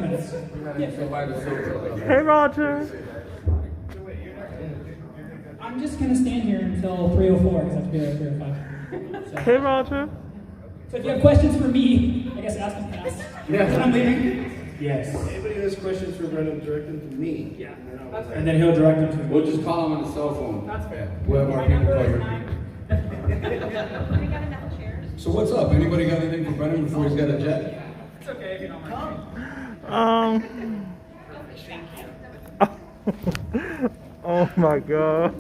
minutes. Hey, Roger. I'm just gonna stand here until 3:04 because I have to be there at 3:05. So. Hey, Roger. So if you have questions for me, I guess ask them fast. Yeah. I'm leaving. Yes. Anybody who has questions for Brendan, direct them to me. Yeah. And then he'll direct them to me. We'll just call him on the cell phone. That's fair. We'll have our people covered. We got enough chairs. So what's up? Anybody got anything for Brendan before he's got a jet? It's okay if you don't mind. Oh my God.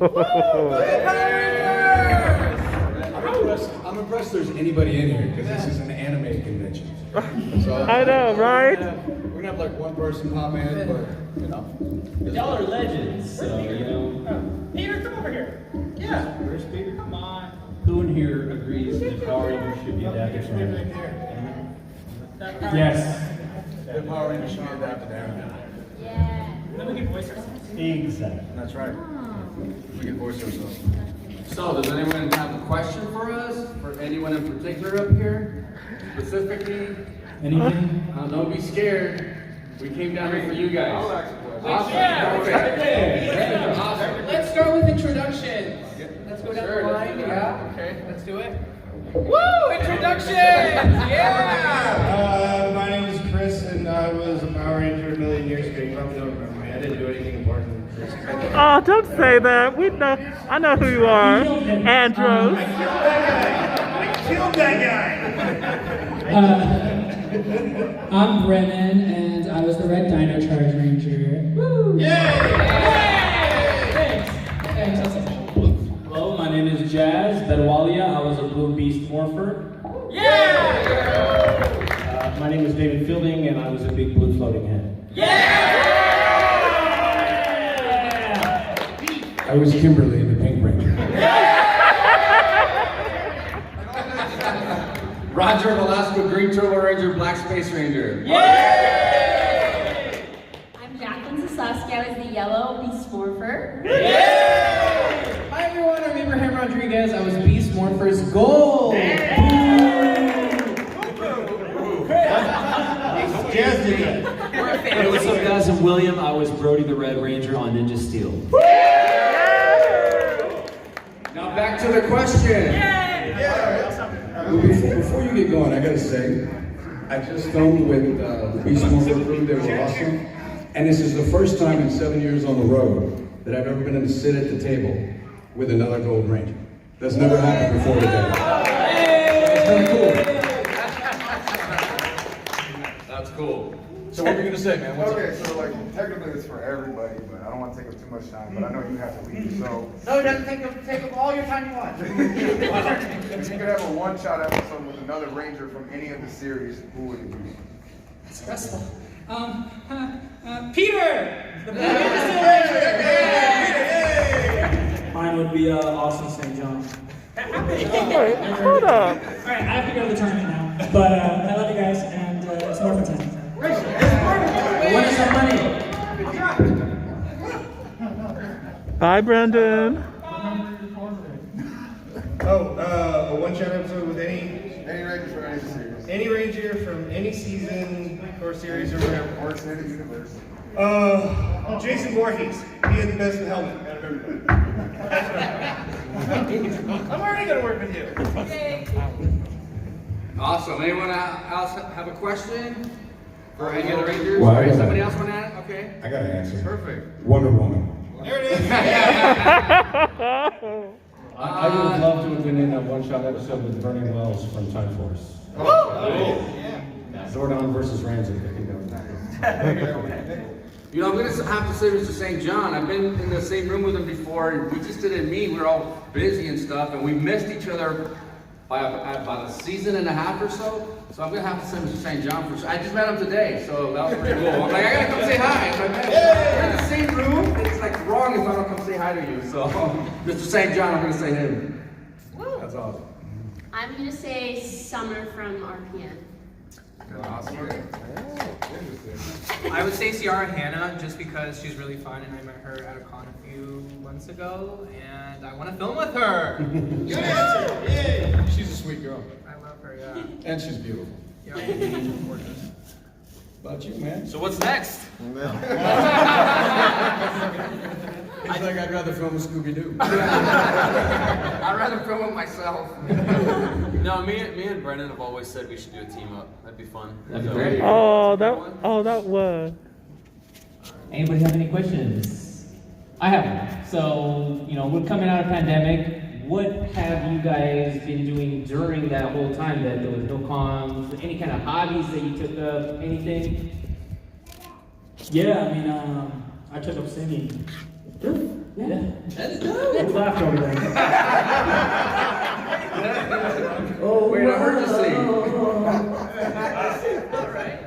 I'm impressed there's anybody in here because this is an anime convention. So I know, right? We're gonna have like one person pop in, but you know. Y'all are legends, so you know. Peter, come over here. Yeah. Where's Peter? Come on. Who in here agrees that Power Rangers should be adapted from anime? Yes. The Power Rangers should be adapted to anime. Yeah. Then we can voice ourselves. Exactly. That's right. We can voice ourselves. So, does anyone have a question for us? For anyone in particular up here? Specifically? Anything? Don't be scared. We came down here for you guys. Awesome. Yeah. Awesome. Let's start with introductions. Let's go down the line. Yeah. Okay. Let's do it. Woo! Introductions. Yeah. My name is Chris, and I was a Power Ranger a million years ago. You probably don't remember me. I didn't do anything important. Oh, don't say that. We know. I know who you are. Andros. I killed that guy! I'm Brennan, and I was the Red Dino Charge Ranger. Woo! Yay! Thanks. That's it. Hello, my name is Jazz Bedwalia. I was a Blue Beast Morpher. Yeah! My name is David Fielding, and I was a Big Blue Floating Head. I was Kimberly, the Pink Ranger. Roger Velasco, Green Turtle Ranger, Black Space Ranger. I'm Jacqueline Sasaki. I was the Yellow Beast Morpher. Hi everyone. I'm Abraham Rodriguez. I was Beast Morpher's Gold. Jazz did that. Hey, what's up, guys? I'm William. I was Brody the Red Ranger on Ninja Steel. Now back to the question. Before you get going, I gotta say, I just filmed with the Beast Morpher crew. They were awesome. And this is the first time in 7 years on the road that I've ever been able to sit at the table with another Gold Ranger. That's never happened before today. That's pretty cool. That's cool. So what are you gonna say, man? What's up? Okay, so like technically it's for everybody, but I don't want to take up too much time. But I know you have to leave, so No, it doesn't take up all your time you want. if you could have a one-shot episode with another Ranger from any of the series, who would it be? Stressful. Peter! The Blue Mine would be Austin St. John. Wait, hold up. Alright, I have to go to the tournament now. But I love you guys, and it's more fun time. What is some money? Bye, Brendan. A one-shot episode with any Ranger from any series. Any Ranger from any season or series or whatever. Or extended universe. Jason Voorhees. He had the best helmet out of everybody. I'm already gonna work with you. Awesome. Anyone else have a question for any of the Rangers? Well, I got Somebody else want to add? Okay. I got an answer. Perfect. Wonder Woman. There it is. I would love to have been in that one-shot episode with Burning Wells from Time Force. Zordon versus Ramsey. You know, I'm going to have to say Mr. St. John. I've been in the same room with him before, and we just didn't meet. We were all busy and stuff, and we missed each other by about a season and a half or so. So I'm going to have to say Mr. St. John for sure. I just met him today, so that was pretty cool. I'm like, I got to come say hi. So I met him. We're in the same room. It's like wrong if I don't come say hi to you. So Mr. St. John, I'm going to say him. Woo. That's awesome. I'm going to say Summer from RPM. Awesome. I would say Ciara Hanna just because she's really fun and I met her at a con a few months ago and I want to film with her. Good answer. Yay. She's a sweet girl. I love her, yeah. And she's beautiful. Yeah. About you, man. So what's next? It's like I'd rather film with Scooby-Doo. I'd rather film it myself. No, me and Brennan have always said we should do a team up. That'd be fun. That'd be great. That was. Anybody have any questions? I have one. So, we're coming out of pandemic. What have you guys been doing during that whole time that there was no cons? Any kind of hobbies that you took up? Anything? Yeah, I mean, I took up singing. Yeah. That's good. Who laughed over there? Wait, I heard you sing. All right.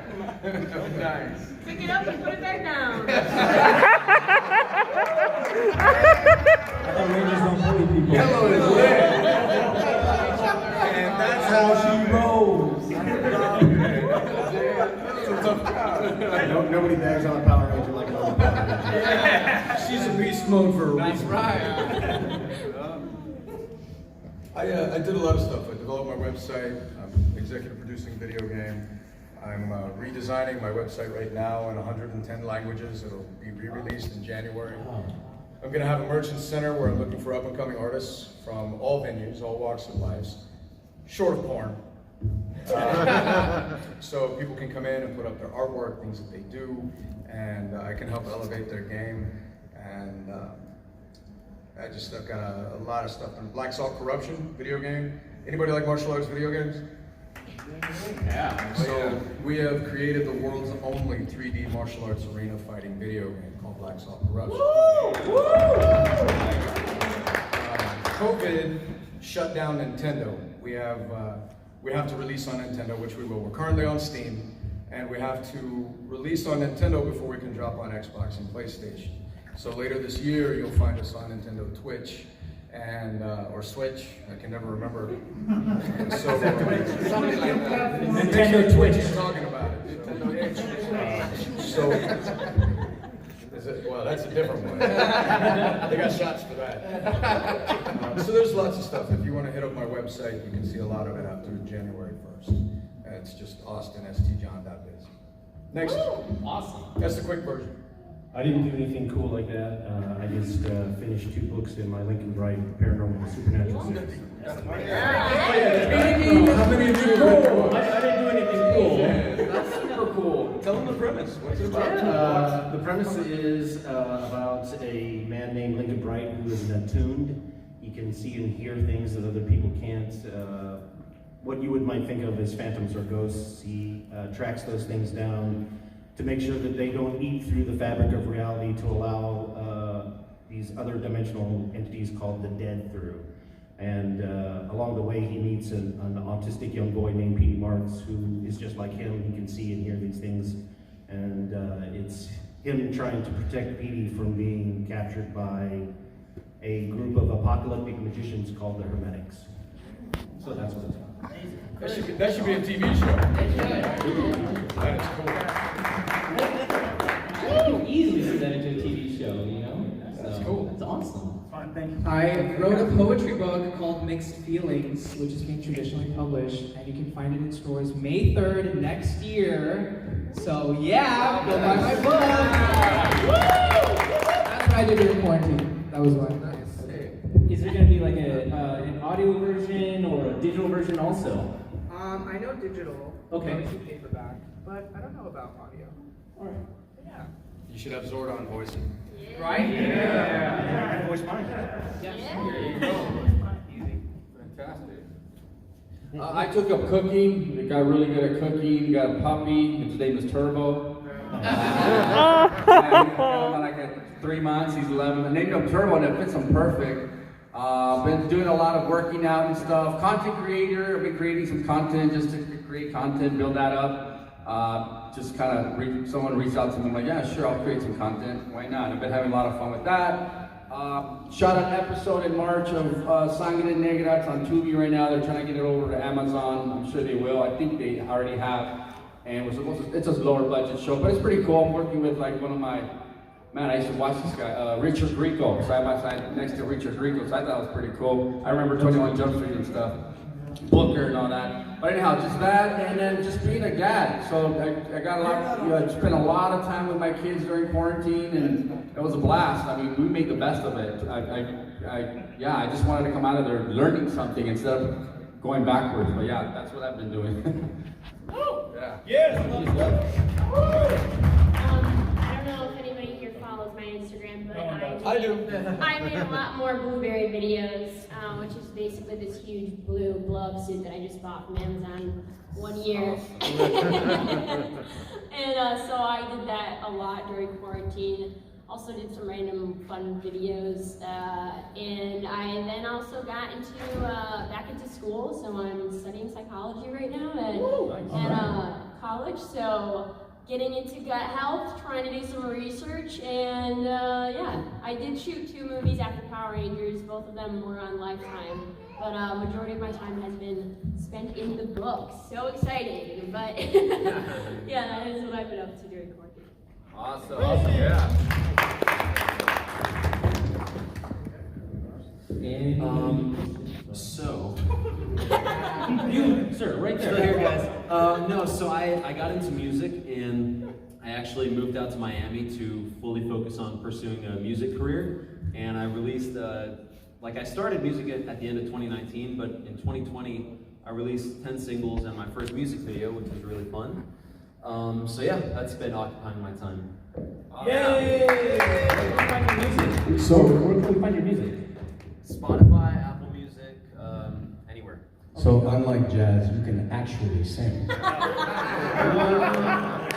Nice. Pick it up and put it back down. I thought Rangers don't bully people. Yellow is lit. And that's how she rolls. Nobody bags on a Power Ranger like another Power Ranger. She's in beast mode for a That's reason. right. I did a lot of stuff. I developed my website. I'm executive producing a video game. I'm redesigning my website right now in 110 languages. It'll be re-released in January. I'm going to have a merchant center where I'm looking for up-and-coming artists from all venues, all walks of lives, short of porn. So people can come in and put up their artwork, things that they do, and I can help elevate their game. And I've got a lot of stuff. Black Salt Corruption video game. Anybody like martial arts video games? Yeah. So we have created the world's only 3D martial arts arena fighting video game called Black Salt Corruption. COVID shut down Nintendo. We have to release on Nintendo, which we will. We're currently on Steam, and we have to release on Nintendo before we can drop on Xbox and PlayStation. So later this year, you'll find us on Nintendo Twitch and or Switch. I can never remember. So Something like that. Nintendo Twitch is talking about it. So well, that's a different one. They got shots for that. So there's lots of stuff. If you want to hit up my website, you can see a lot of it out through January 1st. It's just austinstjohn.biz. Next. Awesome. That's the quick version. I didn't do anything cool like that. I just finished 2 books in my Lincoln Bright Paranormal and Supernatural series. How many of you are cool? I didn't do anything cool. That's super cool. Tell them the premise. What's it about? The premise is about a man named Lincoln Bright who is attuned. He can see and hear things that other people can't. What you might think of as phantoms or ghosts. He tracks those things down to make sure that they don't eat through the fabric of reality to allow these other dimensional entities called the dead through. And along the way, he meets an autistic young boy named Mighty Morphin who is just like him. He can see and hear these things. And it's him trying to protect Petey from being captured by a group of apocalyptic magicians called the Hermetics. So that's what it's about. That should be a TV show. That is cool. You can easily see that into a TV show, That's cool. That's awesome. Fine, thank you. I wrote a poetry book called Mixed Feelings, which is being traditionally published, and you can find it in stores May 3rd next year. So yeah, go buy my book. That's what I did during quarantine. That was why. Is there going to be like an audio version or a digital version also? I know digital. Okay. I see paperback, but I don't know about audio. All right. Yeah. You should have Zordon voicing. Right? Yeah. I voice mine. Fantastic. I took up cooking. I got really good at cooking. Got a puppy. His name is Turbo. Like at 3 months, he's 11. I named him Turbo, and it fits him perfect. Been doing a lot of working out and stuff. Content creator. I've been creating some content just to create content, build that up. Just kind of someone reached out to me. I'm like, yeah, sure, I'll create some content. Why not? I've been having a lot of fun with that. Shot an episode in March of Sangre Negra. It's on Tubi right now. They're trying to get it over to Amazon. I'm sure they will. I think they already have. And it's a lower budget show, but it's pretty cool. I'm working with like one of my, man, I used to watch this guy, Richard Grieco, side by side next to Richard Grieco, so I thought it was pretty cool. I remember 21 Jump Street and stuff, Booker and all that. But anyhow, just that, and then just being a dad. So I got a lot, I spent a lot of time with my kids during quarantine, and it was a blast. I mean, we made the best of it. I just wanted to come out of there learning something instead of going backwards. But yeah, that's what I've been doing. Yeah. I don't know if anybody here follows my Instagram, but I do. I made a lot more blueberry videos, which is basically this huge blue blow-up suit that I just bought from Amazon 1 year. And so I did that a lot during quarantine. Also did some random fun videos, and I then also got back into school. So I'm studying psychology right now at college. So getting into gut health, trying to do some research, and yeah, I did shoot 2 movies after Power Rangers. Both of them were on Lifetime, but majority of my time has been spent in the books. So exciting, but yeah, that is what I've been up to during quarantine. Awesome, yeah. You, sir, right there. Still here, guys. No, so I got into music, and I actually moved out to Miami to fully focus on pursuing a music career. And I released, I started music at the end of 2019, but in 2020, I released 10 singles and my first music video, which was really fun. So yeah, that's been occupying my time. Yay! Where can we find your music? So, where can we find your music? Spotify, Apple Music, anywhere. So unlike jazz, you can actually sing.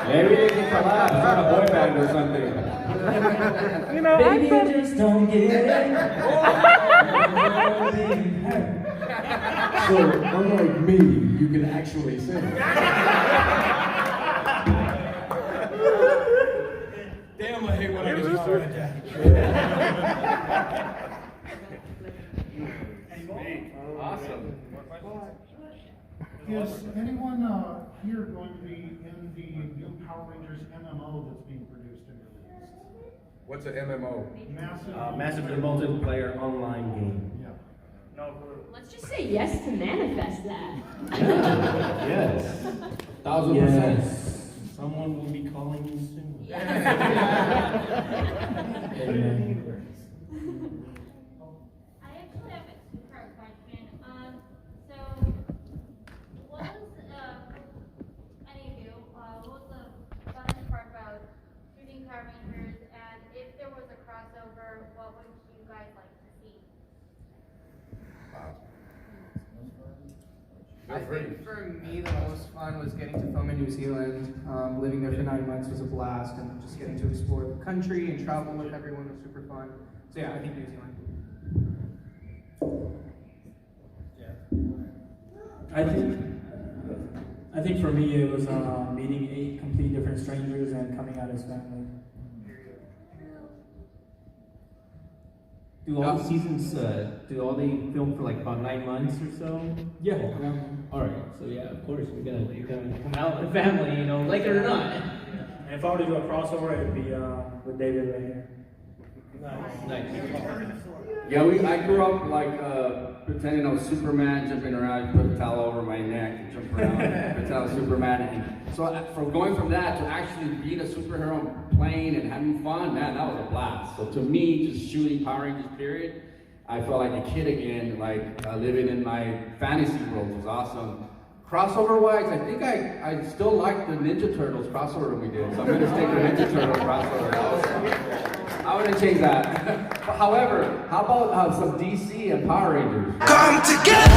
Maybe you can collab, start a boy band or something. You know, Baby, I just don't get it. So unlike me, you can actually sing. Damn, I hate when I just started that. Awesome. Is anyone here going to be in the new Power Rangers MMO that's being produced and released? What's an MMO? Massively multiplayer online game. Yeah. Let's just say yes to manifest that. Yes. 1000%. Someone will be calling you soon. I actually have a two-part question. So what was, any of you, what was the funnest part about shooting Power Rangers, and if there was a crossover, what would you guys like to see? I think for me the most fun was getting to film in New Zealand. Living there for 9 months was a blast, and just getting to explore the country and travel with everyone was super fun. So yeah, I think New Zealand. I think for me it was meeting 8 completely different strangers and coming out as family. Do all the seasons, do all they film for like about 9 months or so? Yeah. All right, so yeah, of course, you're gonna come out with a family, you know, like it or not. And if I were to do a crossover, it would be with David right here. Nice. Yeah, I grew up like pretending I was Superman, jumping around, put a towel over my neck, and jump around, pretend I was Superman. And so from going from that to actually being a superhero, playing and having fun, man, that was a blast. So to me, just shooting Power Rangers, period, I felt like a kid again, like living in my fantasy world was awesome. Crossover wise, I think I still like the Ninja Turtles crossover we did, so I'm gonna stick with Ninja Turtles crossover. I wouldn't change that. However, how about some DC and Power Rangers? Come together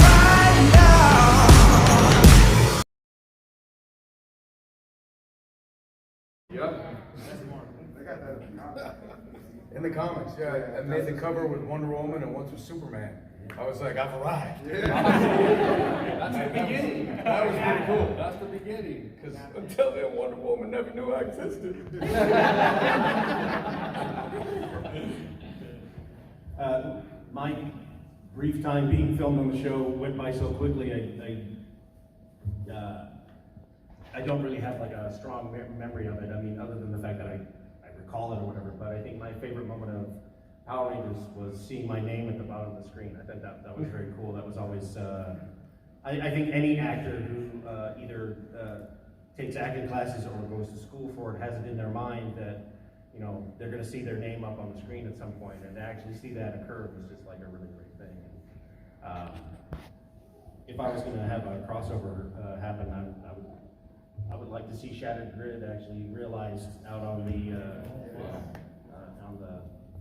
right now. Yep. In the comics, yeah. I made the cover with Wonder Woman and once with Superman. I was like, I've arrived. That's the beginning. That was pretty cool. That's the beginning. Because until then, Wonder Woman never knew I existed. My brief time being filmed on the show went by so quickly. I don't really have like a strong memory of it. I mean, other than the fact that I recall it or whatever. But I think my favorite moment of Power Rangers was seeing my name at the bottom of the screen. I thought that was very cool. That was always, I think any actor who either takes acting classes or goes to school for it has it in their mind that, you know, they're going to see their name up on the screen at some point, and to actually see that occur was just like a really great thing. And, if I was going to have a crossover happen, I would like to see Shattered Grid actually realized out on the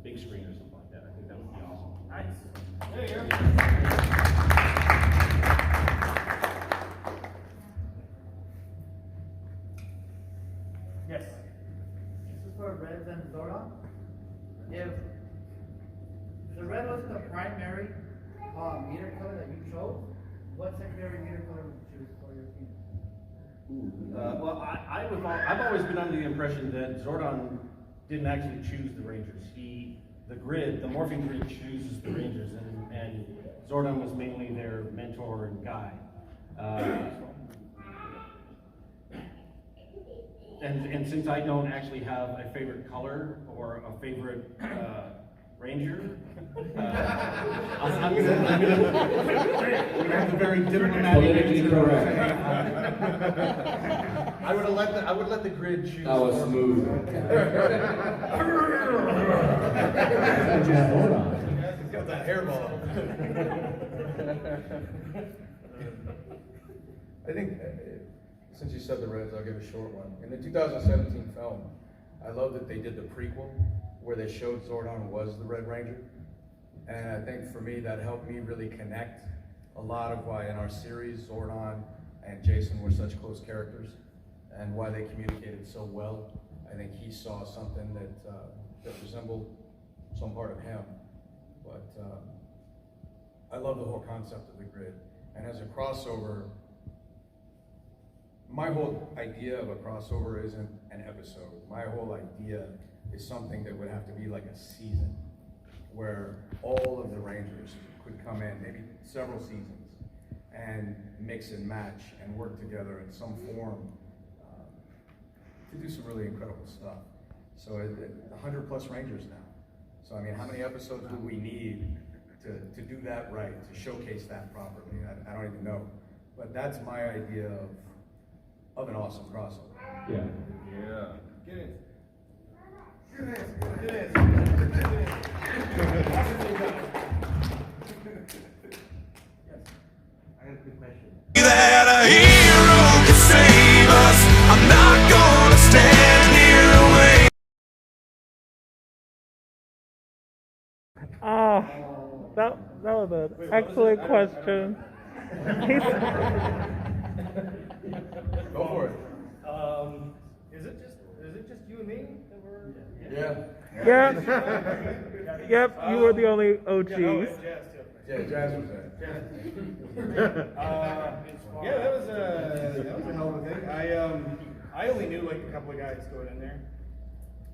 big screen or something like that. I think that would be awesome. Nice. There you go. Yes. This is for Reds and Zordon. If the red was the primary meter color that you chose, what secondary meter color would you choose for your team? Well, I've always been under the impression that Zordon didn't actually choose the Rangers. The grid, the morphing grid chooses the Rangers, and Zordon was mainly their mentor and guide. And since I don't actually have a favorite color or a favorite Ranger, I'm gonna have a very diplomatic answer. I would let the grid choose. That was smooth. He's got that hairball. I think, since you said the Reds, I'll give a short one. In the 2017 film, I love that they did the prequel where they showed Zordon was the Red Ranger. And I think for me, that helped me really connect a lot of why in our series, Zordon and Jason were such close characters and why they communicated so well. I think he saw something that resembled some part of him. But I love the whole concept of the grid. And as a crossover, my whole idea of a crossover isn't an episode. My whole idea is something that would have to be like a season where all of the Rangers could come in, maybe several seasons, and mix and match and work together in some form to do some really incredible stuff. So 100 plus Rangers now. So I mean, how many episodes do we need to do that right, to showcase that properly? I don't even know. But that's my idea of an awesome crossover. Yeah. Yeah. Get it. Yes, I have a good question. That a hero can save us. I'm not gonna stand here and wait. Oh, that was an excellent question. Go for it. Is it just you and me that were? Yeah. Yep, you were the only OGs. Yeah, Jazz was there. Yeah, that was a hell of a thing. I only knew like a couple of guys going in there.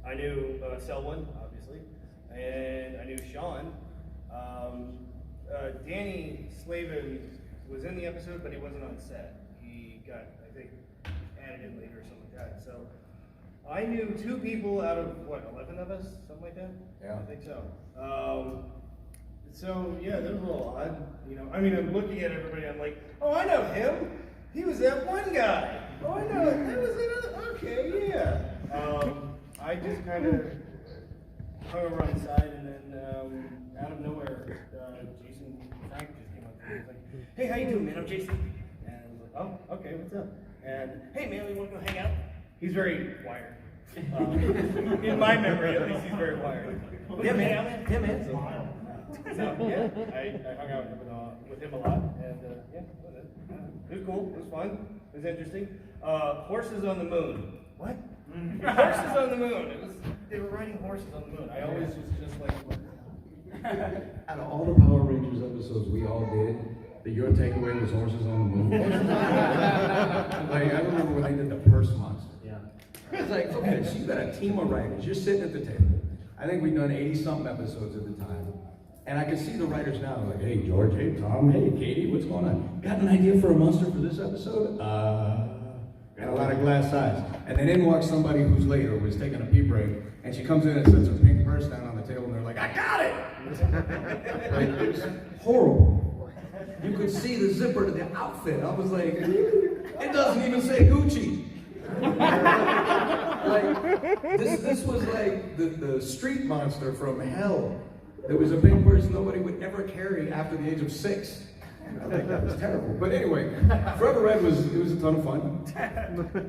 I knew Selwyn, obviously, and I knew Sean. Danny Slavin was in the episode, but he wasn't on set. He got, I think, added in later or something like that. So I knew 2 people out of, 11 of us? Something like that? Yeah. I think so. So, yeah, that was a little odd. You know, I mean, I'm looking at everybody, I'm like, oh, I know him. He was that one guy. Oh, I know. That was another. Okay, yeah. I just kind of hung over on the side, and then out of nowhere, Jason Frank just came up to me. He was like, hey, how you doing, man? I'm Jason. And I was like, oh, okay, what's up? And, hey, man, we want to go hang out? He's very wired. In my memory, at least, he's very wired. Yeah, man. Yeah, man. So, yeah, I hung out with him a lot, and yeah, it was cool. It was fun. It was interesting. Horses on the moon. What? Horses on the moon. They were riding horses on the moon. I always was just like. Out of all the Power Rangers episodes we all did, your takeaway was horses on the moon. Like, I remember when they did the purse monster. Yeah. It's like, okay, so you got a team of writers. You're sitting at the table. I think we've done 80-something episodes at the time. And I can see the writers now, like, hey, George, hey, Tom, hey, Katie, what's going on? Got an idea for a monster for this episode? and a lot of glass eyes. And then in walks somebody who's late or was taking a pee break, and she comes in and sets her pink purse down on the table, and they're like, I got it! Like, it was horrible. You could see the zipper to the outfit. I was like, it doesn't even say Gucci. Like, this was like the street monster from hell. There was a pink purse nobody would ever carry after the age of 6. I think that was terrible. But anyway, Forever Red was a ton of fun.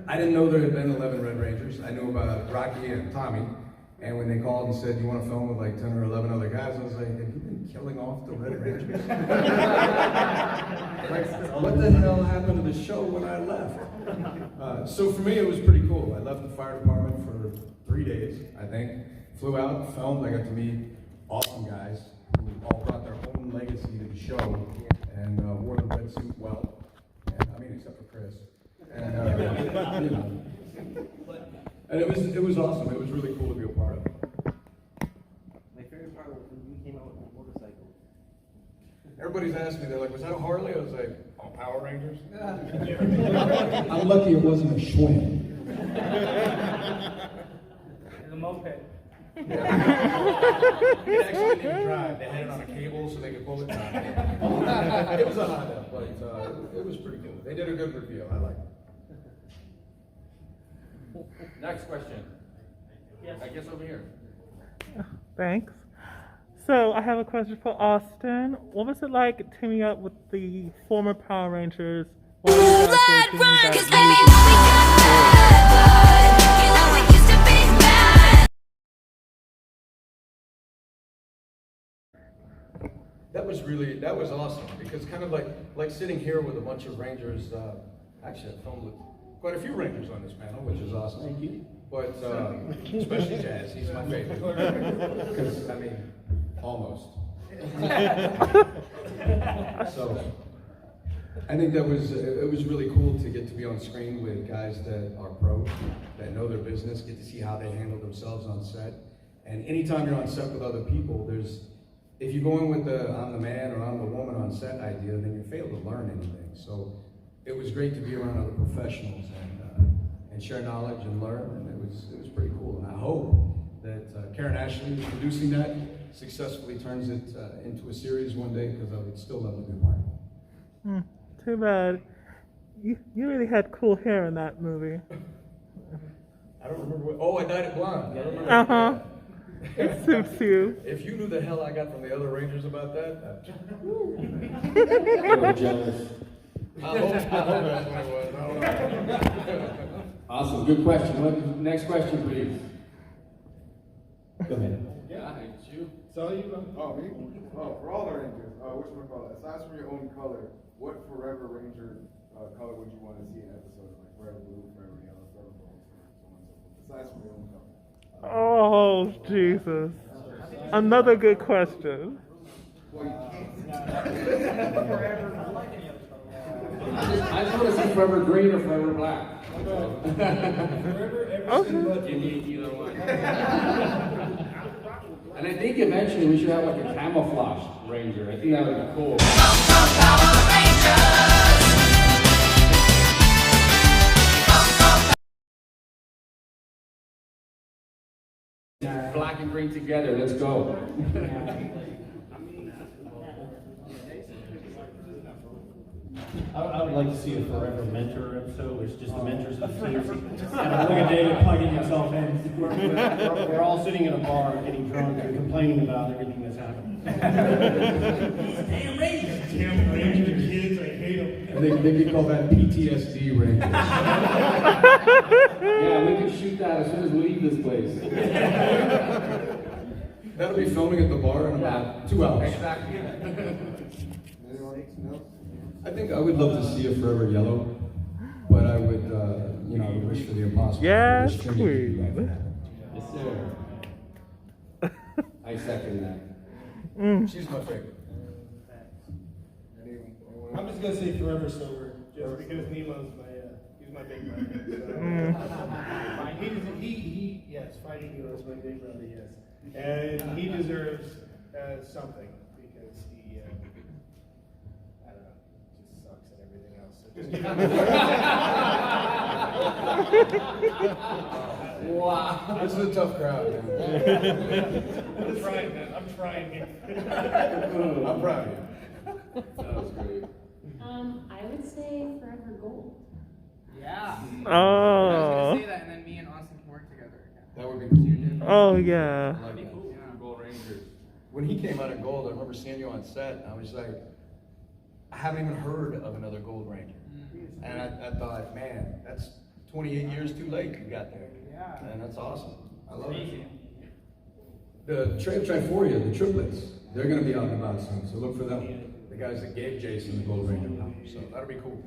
I didn't know there had been 11 Red Rangers. I knew about Rocky and Tommy. And when they called and said, you want to film with like 10 or 11 other guys, I was like, have you been killing off the Red Rangers? Like, what the hell happened to the show when I left? So for me, it was pretty cool. I left the fire department for 3 days, I think. Flew out, filmed. I got to meet awesome guys who all brought their own legacy to the show and wore the red suit well. And, I mean, except for Chris. And, you know. And it was awesome. It was really cool to be a part of. My favorite part was when you came out with the motorcycle. Everybody's asked me, they're like, was that a Harley? I was like, oh, Power Rangers? I'm lucky it wasn't a Schwinn. The moped. It actually didn't drive. They had it on a cable so they could pull it down. It was a Honda, but it was pretty cool. They did a good review. I liked it. Next question. Yes. I guess over here. Thanks. So I have a question for Austin. What was it like teaming up with the former Power Rangers? While you guys were doing that was awesome because kind of like sitting here with a bunch of Rangers. Actually, I filmed with quite a few Rangers on this panel, which is awesome. Thank you. But especially Jazz, he's my favorite. Because I mean, almost. So I think it was really cool to get to be on screen with guys that are pros, that know their business, get to see how they handle themselves on set. And anytime you're on set with other people, if you go in with the I'm the man or I'm the woman on set idea, then you fail to learn anything. So it was great to be around other professionals and share knowledge and learn, and it was pretty cool. And I hope that Karen Ashley, producing that, successfully turns it into a series one day, because I would still love to be a part of it. Too bad. You really had cool hair in that movie. I don't remember what. Oh, I dyed it blonde. I remember. It suits you. If you knew the hell I got from the other Rangers about that, I'm jealous. I hope that's what it was. I don't know. Awesome, good question. Next question, please. Go ahead. Yeah, it's you. So you go. Oh, me? Oh, for all the Rangers, whatchamacallit, aside from your own color, what Forever Ranger color would you want to see in episodes like Forever Blue, Forever Yellow, Forever Gold, so on and so forth, aside from your own color? Oh, Jesus. Another good question. Well, you can't. I just want to see Forever Green or Forever Black. Okay. Give me either one. And I think eventually we should have like a camouflage Ranger. I think that would be cool. Black and green together, let's go. I would like to see a Forever Mentor episode, where it's just the mentors of the teams. Look at David plugging himself in. We're all sitting in a bar getting drunk and complaining about everything that's happened. Damn Rangers! Damn Ranger kids, I hate them. And they could call that PTSD Rangers. Yeah, we can shoot that as soon as we leave this place. That'll be filming at the bar in about 2 hours. Exactly. I think I would love to see a Forever Yellow, but I would, I would wish for the impossible. Yes, I wish Trinity could do queen. that. Yes, sir. I second that. She's my favorite. I'm just gonna say Forever Sober, just because Nemo's he's my big brother. So. Yes, Fighting Nemo is my big brother, yes. And he deserves something, because he, I don't know, just sucks at everything else. So just give him Wow. This is a tough crowd, man. I'm trying, man. I'm trying here. I'm proud of you. That was great. I would say Forever Gold. Yeah. Oh. I was gonna say that, and then me and Austin can work together again. That would be cool. Oh, yeah. Like Gold Rangers. When he came out in Gold, I remember seeing you on set, and I was like, I haven't even heard of another Gold Ranger. And I thought, man, that's 28 years too late you got there. Yeah. And that's awesome. I love it. The Triforia, the triplets, they're going to be out and about soon, so look for them. The guys that gave Jason the Gold Ranger power. So that'll be cool.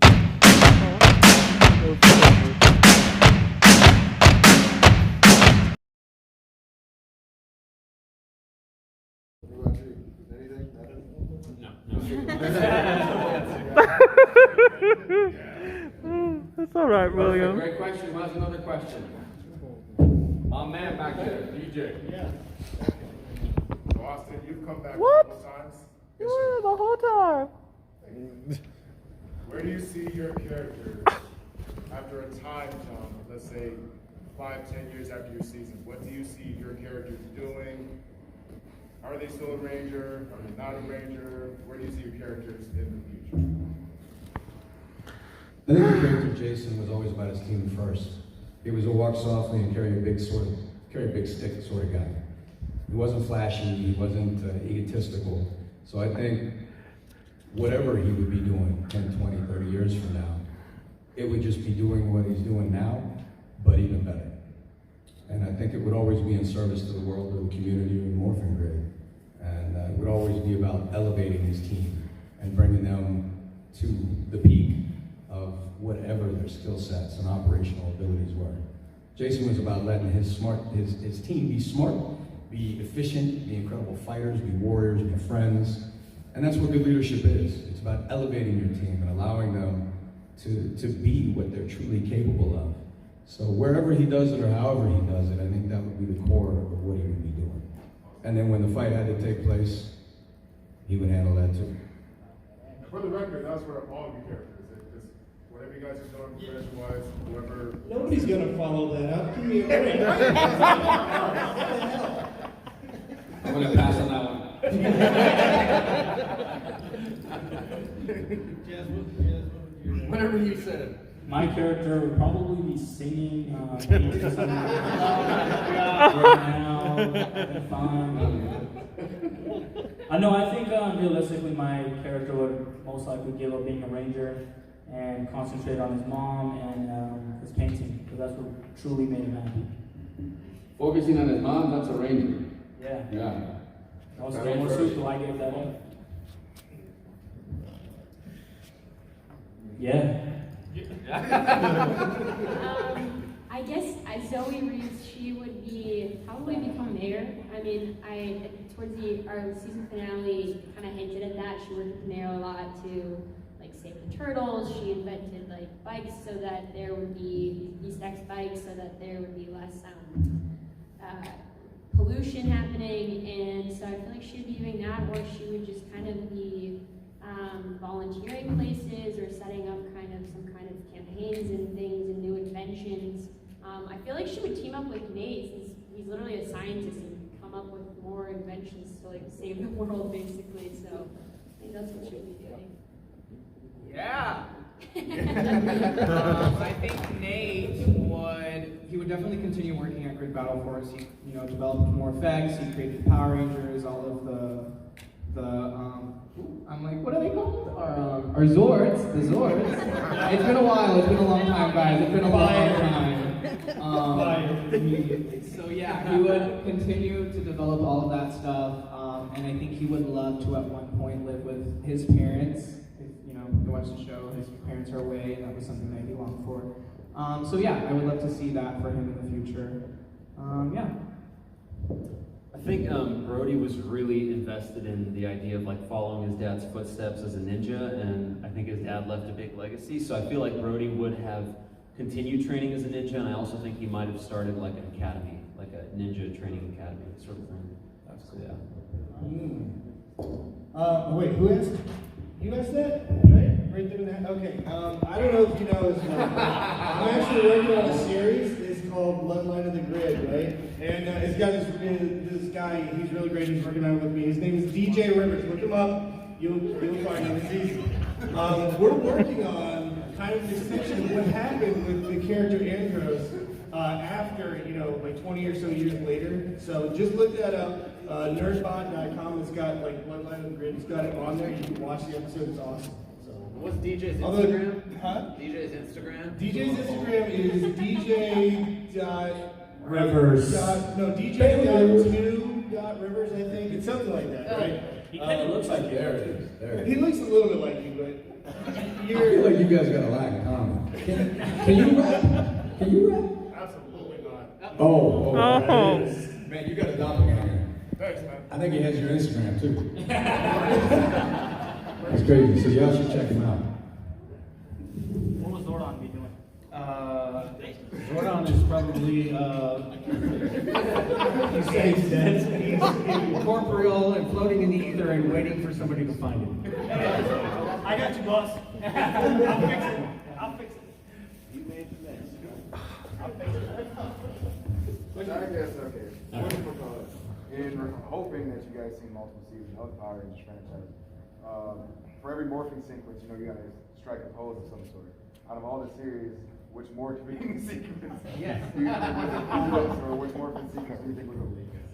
That's all right, William. Great question. Who has another question? My man back there, DJ. Yeah. So Austin, you've come back What? a couple times. Yeah, the whole time. Where do you see your character after a time jump, let's say 5-10 years after your season? What do you see your characters doing? Are they still a Ranger? Are they not a Ranger? Where do you see your characters in the future? I think the character Jason was always about his team first. He was a walk softly and carry a big stick sort of guy. He wasn't flashy, he wasn't egotistical. So I think whatever he would be doing 10, 20, 30 years from now, it would just be doing what he's doing now, but even better. And I think it would always be in service to the world, to the community, and Morphin Grid. And it would always be about elevating his team and bringing them to the peak of whatever their skill sets and operational abilities were. Jason was about letting his team be smart, be efficient, be incredible fighters, be warriors, be friends. And that's what good leadership is. It's about elevating your team and allowing them to be what they're truly capable of. So wherever he does it or however he does it, I think that would be the core of what he would be doing. And then when the fight had to take place, he would handle that too. For the record, that's where all of your characters, just whatever you guys are doing profession-wise, whoever. Nobody's gonna follow that up. Give me a break. I'm going to pass on that one. Whatever you said. My character would probably be singing. I think realistically my character would most likely give up being a ranger and concentrate on his mom and his painting, because that's what truly made him happy. Focusing on his mom, that's a ranger. Yeah. Yeah. Also, I gave that up. Yeah. I guess Zoe Reeves, she would probably become mayor. I mean, towards our season finale kind of hinted at that. She worked with the mayor a lot to save the turtles. She invented bikes so that there would be East-X bikes so that there would be less pollution happening. And so I feel like she would be doing that, or she would just kind of be volunteering places or setting up some kind of campaigns and things and new inventions. I feel like she would team up with Nate, since he's literally a scientist, and come up with more inventions to save the world, basically. So I think that's what she would be doing. Yeah. I think Nate would definitely continue working at Grid Battle Force. He developed more effects. He created the Power Rangers, all of I'm like, what are they called? Our Zords, the Zords. It's been a while. It's been a long time, guys. It's been a long time. So yeah, he would continue to develop all of that stuff, and I think he would love to at one point live with his parents. If you watch the show, his parents are away, and that was something that he longed for. So yeah, I would love to see that for him in the future. Yeah. I think Brody was really invested in the idea of following his dad's footsteps as a ninja, and I think his dad left a big legacy. So I feel like Brody would have continued training as a ninja, and I also think he might have started an academy, like a ninja training academy sort of thing. So yeah. Wait, who asked? You guys said, right? Right there in that. Okay. I don't know if you know this one, but I'm actually working on a series. It's called Bloodline of the Grid, right? And it's got this guy. He's really great. He's working on it with me. His name is DJ Rivers. Look him up. You'll find him. It's easy. We're working on kind of this section of what happened with the character Andros after, like 20 or so years later. So just look that up. Nerdbot.com. It's got like Bloodline of the Grid. It's got it on there. You can watch the episode. It's awesome. So What's DJ's Instagram? Huh? DJ's Instagram? DJ's Instagram is DJ. Rivers. DJ.2.Rivers, I think. It's something like that, right? He kind of looks like you. There it is. There it He is. looks a little bit like you, but I feel like you guys got a lot in common. Can you rap? Can you rap? Absolutely not. Oh. Oh. Man, you got a doppelganger. Thanks, man. I think he has your Instagram too. That's crazy. So y'all should check him out. What was Zordon be doing? Zordon is probably, he's corporeal and floating in the ether and waiting for somebody to find him. I got you, boss. I'll fix it. I'll fix it. You made the mess. I'll fix it. I guess, okay. In hoping that you guys see multiple seasons of the Power Rangers franchise, for every morphing sequence, you gotta strike a pose of some sort. Out of all the series, which morphing sequence Yes. do you think was the coolest, or which morphing sequence do you think was the weakest?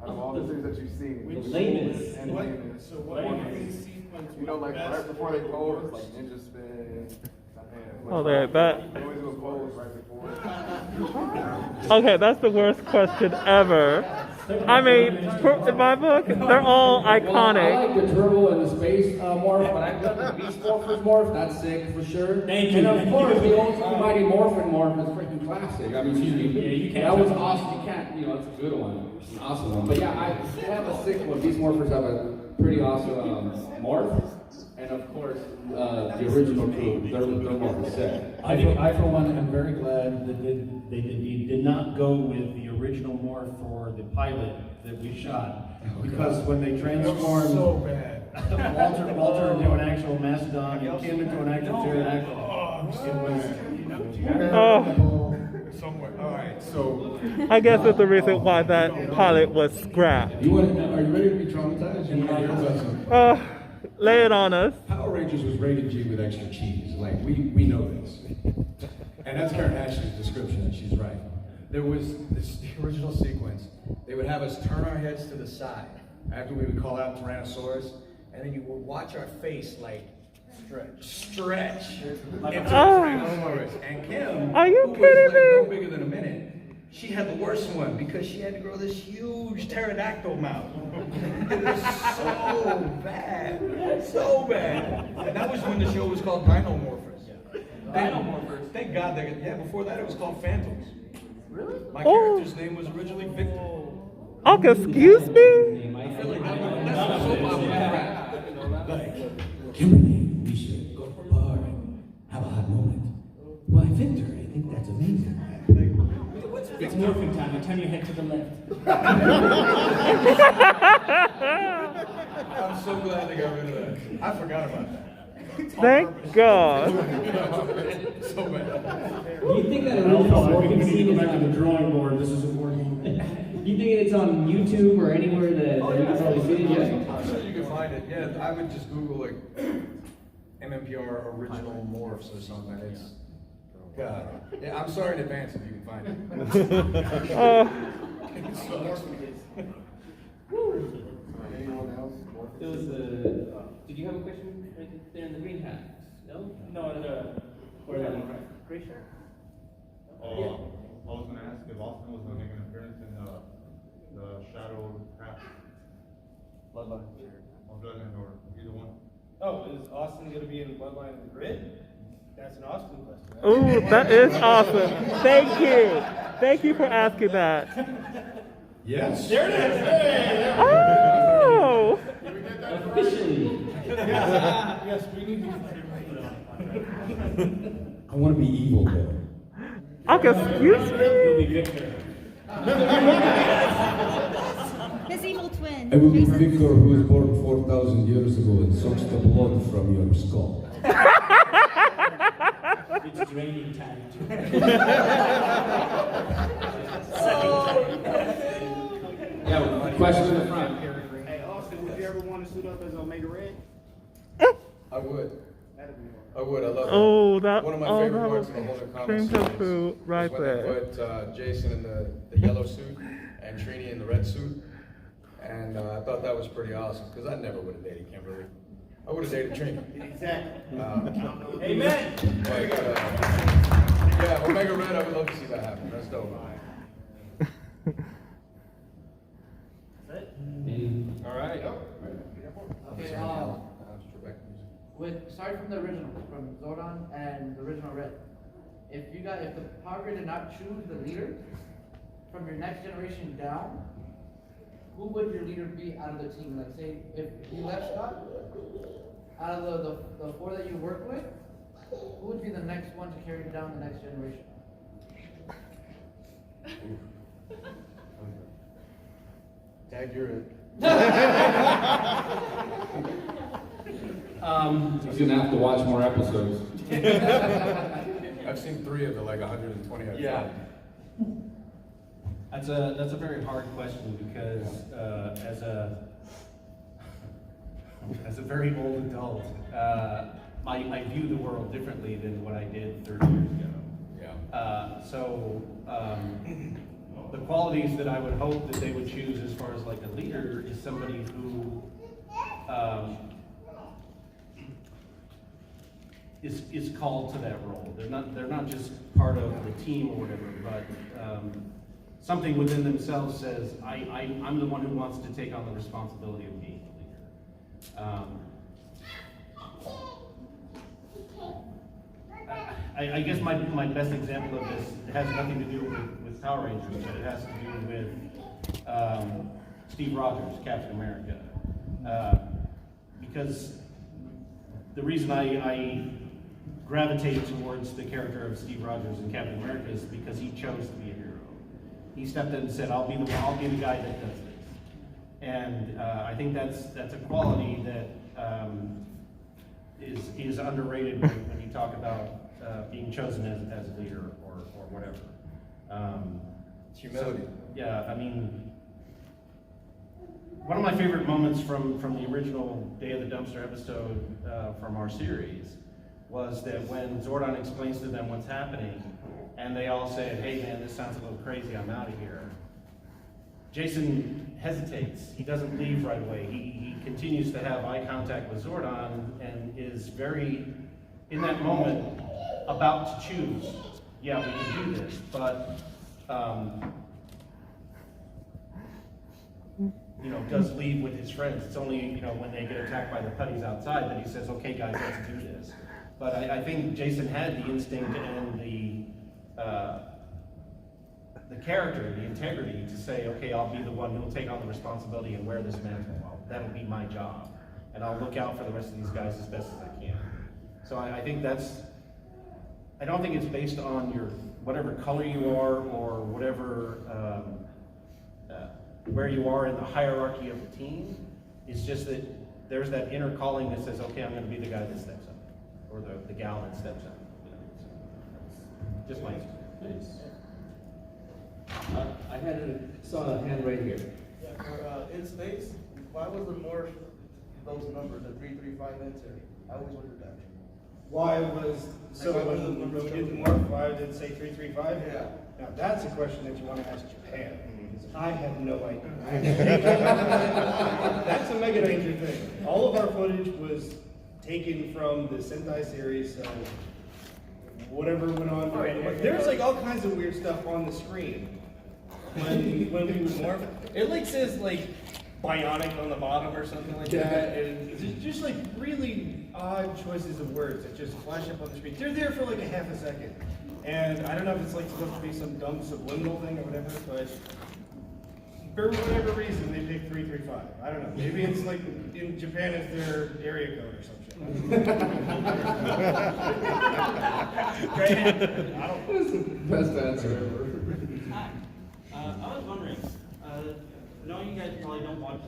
Out of all the series that you've seen, The lamest. and lamest. So what morphing sequence? Like right before they pose, like ninja spin. Oh, there, that. They always do a pose right before. Okay, that's the worst question ever. I mean, in my book, they're all Well, I iconic. like the turtle and the space morph, but I've done the Beast Morphers morph. That's sick for sure. Thank you. And of course, the old Mighty Morphin morph is freaking classic. I mean, you can't that was touch awesome. You can't, it's a good one. It's an awesome one. But yeah, I have a sick one. Beast Morphers have a pretty awesome morph. And of course, the original crew, their morph is sick. I for one, am very glad that they did not go with the original morph for the pilot that we shot. Because when they transformed So bad. Walter into an actual mastodon and Kim into an actual pterodactyl, it was Oh, Somewhere. All right. So I guess that's the reason why that pilot was scrapped. are you ready to be traumatized? You want to hear about some? Lay it on us. Power Rangers was rated G with extra cheese. Like, we know this. And that's Karen Ashley's description, and she's right. There was the original sequence. They would have us turn our heads to the side after we would call out Tyrannosaurus, and then you would watch our face, like, stretch into Tyrannosaurus. And Kim, Are you who kidding was like no me? bigger than a minute, she had the worst one because she had to grow this huge pterodactyl mouth. It was so bad, so bad. And that was when the show was called Dino Morphers. Thank God before that it was called Phantoms. Really? My character's name was originally Victor. Okay, excuse me? I feel like that's so popular. Like, Kimberly, we should go to a bar and have a hot moment. Why, Victor, I think that's amazing. It's morphing time. Turn your head to the left. I'm so glad they got rid of that. I forgot about that. Thank God. So bad. Do you think that original morphing scene is back to the on? drawing board. This isn't working. Do you think it's on YouTube or anywhere that you can probably see it yet? I'm sure you can find it. Yeah, I would just Google like MMPR original morphs or something. It's God. Yeah, I'm sorry in advance if you can find it. It sucks. Anyone else? There was did you have a question right there in the green hat? No? No, Or that one? Great shirt. I was going to ask if Austin was going to make an appearance in the Shadow Craft Bloodline. or Bloodline or either one. Oh, is Austin going to be in the Bloodline of the Grid? That's an Austin question. Ooh, that is awesome. Thank you. Thank you for asking that. Yes. There it is. Hey, Oh. Officially. yes, we need to. I want to be evil, though. Okay, excuse me? You'll be Victor. His evil twin. I will be Jason. Victor, who was born 4,000 years ago and sucks the blood from your skull. It's draining time. Yeah, question in the front. Hey, Austin, would you ever want to suit up as Omega Red? I would. That'd be I would. I love it. Oh, that, One of my oh, favorite that parts was of the whole comic dream series come true is right when there. they put Jason in the yellow suit and Trini in the red suit. And I thought that was pretty awesome because I never would have dated Kimberly. I would have dated Trini. Exactly. Amen. But, yeah, Omega Red, I would love to see that happen. That's dope. All right. Okay, aside from the original, from Zordon and the original Red, if the Power Ranger did not choose the leader from your next generation down, who would your leader be out of the team? Like, say, if you left Scott, out of the four that you work with, who would be the next one to carry down the next generation? Tag, you're it. He's gonna have to watch more episodes. I've seen 3 of the like 120 I've Yeah. found. That's a very hard question because as a very old adult, I view the world differently than what I did 30 years ago. Yeah. The qualities that I would hope that they would choose as far as like a leader is somebody who is called to that role. They're not just part of the team or whatever, but something within themselves says, I'm the one who wants to take on the responsibility of being the leader. I guess my best example of this has nothing to do with Power Rangers, but it has to do with Steve Rogers, Captain America. Because the reason I gravitate towards the character of Steve Rogers in Captain America is because he chose to be a hero. He stepped in and said, I'll be the guy that does this. And I think that's a quality that is underrated when you talk about being chosen as a leader or whatever. Humility. So, yeah, I mean, one of my favorite moments from the original Day of the Dumpster episode from our series was that when Zordon explains to them what's happening, and they all say, hey man, this sounds a little crazy, I'm out of here. Jason hesitates. He doesn't leave right away. He continues to have eye contact with Zordon and is very, in that moment, about to choose. Yeah, we can do this, but does leave with his friends. It's only when they get attacked by the putties outside that he says, okay guys, let's do this. But I think Jason had the instinct and the character, the integrity to say, okay, I'll be the one who'll take on the responsibility and wear this mantle. That'll be my job. And I'll look out for the rest of these guys as best as I can. So I think I don't think it's based on your, whatever color you are or whatever, where you are in the hierarchy of the team. It's just that there's that inner calling that says, okay, I'm going to be the guy that steps up, or the gal that steps up. So just my experience. I saw a hand right here. Yeah, for in space, why was the morph those numbers, the 335 enter? I always wondered that. Why was, so when we did the morph, why did it say 335? Yeah. Now that's a question that you want to ask Japan, because I have no idea. That's a Mega Ranger thing. All of our footage was taken from the Sentai series, so whatever went on. There's like all kinds of weird stuff on the screen when we would morph. It like says like bionic on the bottom or something like that. And it's just like really odd choices of words that just flash up on the screen. They're there for like a half a second. And I don't know if it's like supposed to be some dumb subliminal thing or whatever, but for whatever reason they picked 335. I don't know. Maybe it's like in Japan it's their area code or something. Great answer. I don't know. Best answer ever. I was wondering, know you guys probably don't watch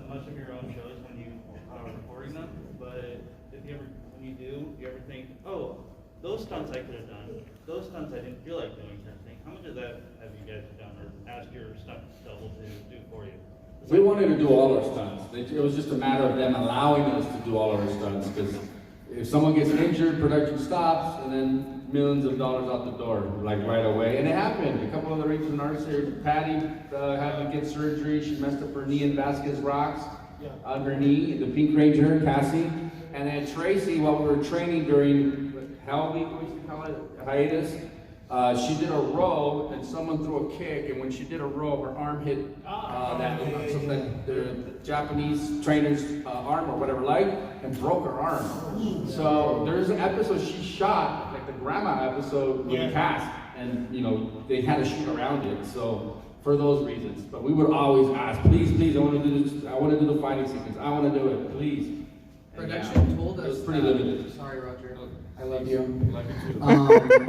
much of your own shows when you are recording them, but if you ever, when you do you ever think, oh, those stunts I could have done, those stunts I didn't feel like doing, kind of thing. How much of that have you guys done or asked your stunt double to do for you? We wanted to do all our stunts. It was just a matter of them allowing us to do all of our stunts, because if someone gets injured, production stops, and then millions of dollars out the door, like right away. And it happened. A couple of the rangers in our series, Patty had to get surgery. She messed up her knee in Vasquez Rocks, on her knee, the Pink Ranger, Cassie. And then Tracy, while we were training during Hell Week, we used to call it, hiatus, she did a row and someone threw a kick, and when she did a row, her arm hit the Japanese trainer's arm or whatever leg, and broke her arm. So there's an episode she shot, like the grandma episode with a cast, and you know they had to shoot around it. So for those reasons, but we would always ask, please, I want to do this. I want to do the fighting sequence. I want to do it, please. Production told us. It was pretty limited. Sorry, Roger. I love you. Love you too.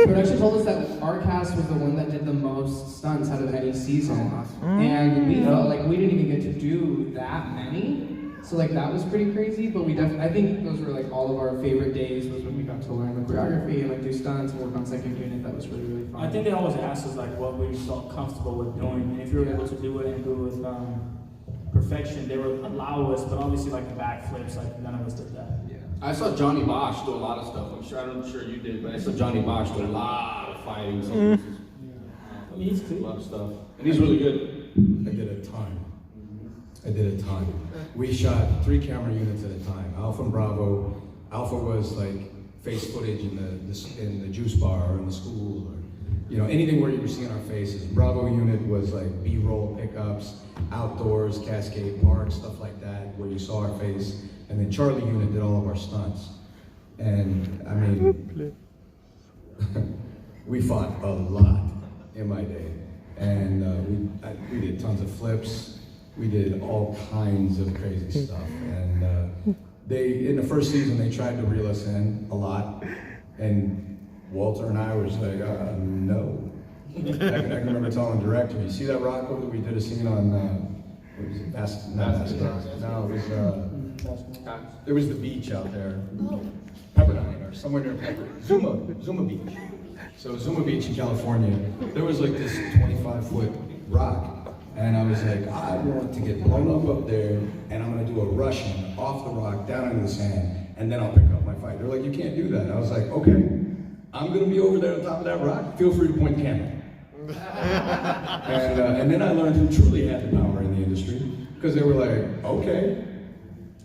Production told us that our cast was the one that did the most stunts out of any season, and we felt like we didn't even get to do that many. So like that was pretty crazy. But we I think those were like all of our favorite days was when we got to learn the choreography and like do stunts and work on second unit. That was really fun. I think they always ask us like what we felt comfortable with doing, and if you were able to do it and do it with perfection, they would allow us. But obviously, like the backflips, like none of us did that. I saw Johnny Bosch do a lot of stuff. I'm sure you did, but I saw Johnny Bosch do a lot of fighting. So I mean, he's cool. A lot of stuff, and he's really good. I did a ton. We shot 3 camera units at a time. Alpha and Bravo. Alpha was like face footage in the juice bar or in the school, or you know anything where you were seeing our faces. Bravo unit was like B-roll pickups, outdoors, Cascade Park, stuff like that, where you saw our face. And then Charlie unit did all of our stunts. And I mean, we fought a lot in my day. And we did tons of flips. We did all kinds of crazy stuff. And in the first season, they tried to reel us in a lot. And Walter and I were just like, no. I can remember telling the director, you see that rock over that we did a scene on, what was it, No, it was, there was the beach out there, Pepperdine, or somewhere near Pepperdine, Zuma Beach. So Zuma Beach in California, there was like this 25-foot rock. And I was like, I want to get blown up there, and I'm gonna do a Russian off the rock, down into the sand, and then I'll pick up my fight. They're like, you can't do that. And I was like, okay, I'm gonna be over there on top of that rock, feel free to point the camera. And then I learned who truly had the power in the industry, because they were like, okay.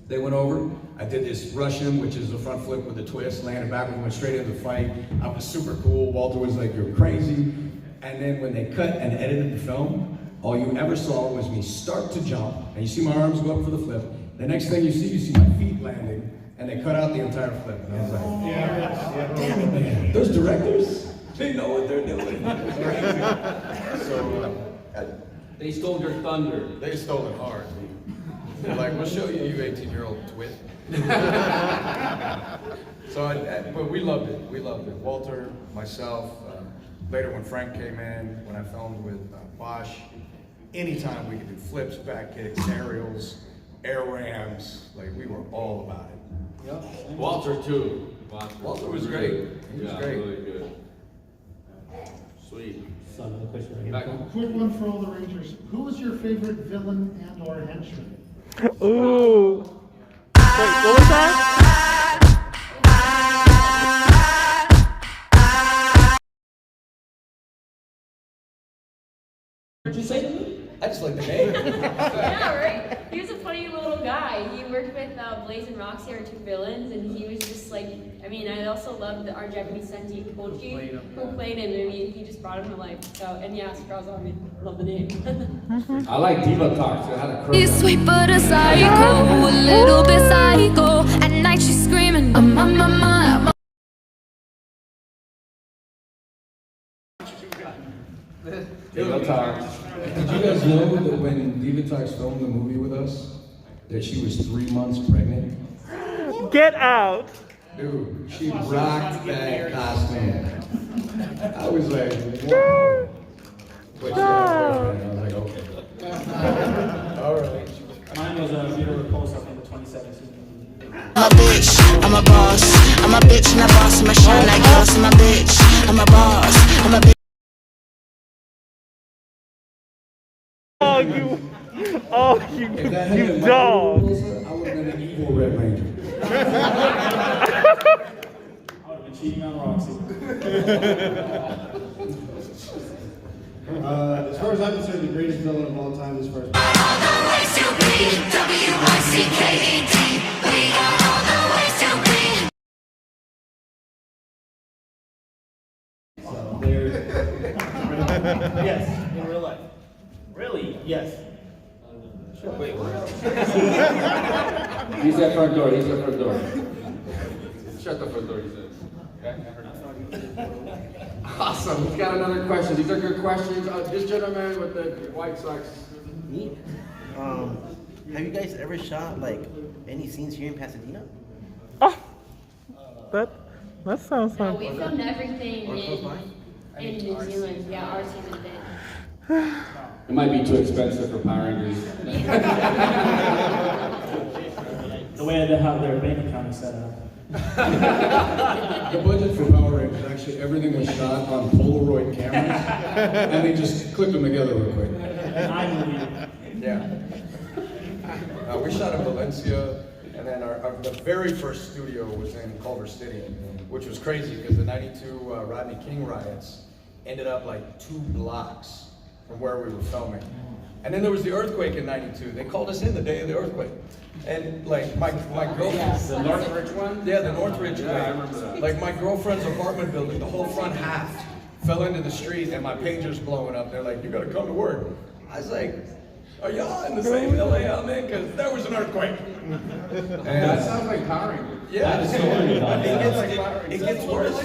They went over, I did this Russian, which is a front flip with a twist, landed backwards, went straight into the fight. I was super cool. Walter was like, you're crazy. And then when they cut and edited the film, all you ever saw was me start to jump, and you see my arms go up for the flip. The next thing you see my feet landing, and they cut out the entire flip. And I was like, damn it, man. Those directors, they know what they're doing. It was crazy. So, they stole your thunder. They stole it hard. They're like, we'll show you, you 18-year-old twit. But we loved it. We loved it. Walter, myself, later when Frank came in, when I filmed with Bosch, anytime we could do flips, back kicks, aerials, air rams, like we were all about it. Yep. Walter too. Walter was great. He was great. Really good. Sweet. So another question right here. Quick one for all the Rangers. Who was your favorite villain and or henchman? Ooh. Wait, what was that? What'd you say to me? I just like the name. Yeah, right? He was a funny little guy. He worked with Blaze and Roxy, our 2 villains, and he was just like, I mean, I also loved our Japanese senti Kochi, who played him. I mean, he just brought him to life. So, and yeah, Straws on me. Love the name. I like Diva Talks. I had a crush. She's sweet but a psycho, a little bit psycho. At night she's screaming, I'm on my mind. Diva Talks. Did you guys know that when Diva Talks filmed the movie with us, that she was 3 months pregnant? Get out! Dude, she rocked that costume. I was like, wow. But she had a boyfriend, and I was like, okay. If that had you been my dog. rules, I would have been an evil Red Ranger. I would have been cheating on Roxy. As far as I'm concerned, the greatest villain of all time is first. So there's. Yes, in real life. Really? Yes. Wait, He's at front door, he's at front door. Shut the front door, he says. Okay. Awesome, he's got another question. These are good questions. This gentleman with the White Sox. Neat. Have you guys ever shot like any scenes here in Pasadena? That sounds No, like. we filmed everything Or close by? in New Zealand. Yeah, our season did. It might be too expensive for Power Rangers. The way they have their bank account is set up. The budget for Power Rangers, actually everything was shot on Polaroid cameras, and they just clipped them together real quick. Yeah. We shot in Valencia, and then the very first studio was in Culver City, which was crazy because the '92 Rodney King riots ended up like 2 blocks from where we were filming. And then there was the earthquake in '92. They called us in the day of the earthquake. And like my girlfriend, The Northridge one? yeah, the Northridge Yeah, I quake. remember that. Like my girlfriend's apartment building, the whole front half fell into the street, and my pager's blowing up. They're like, "You gotta come to work." I was like, "Are y'all in the same LA I'm in? Because there was an earthquake." That sounds like Power Rangers. Yeah, it gets worse.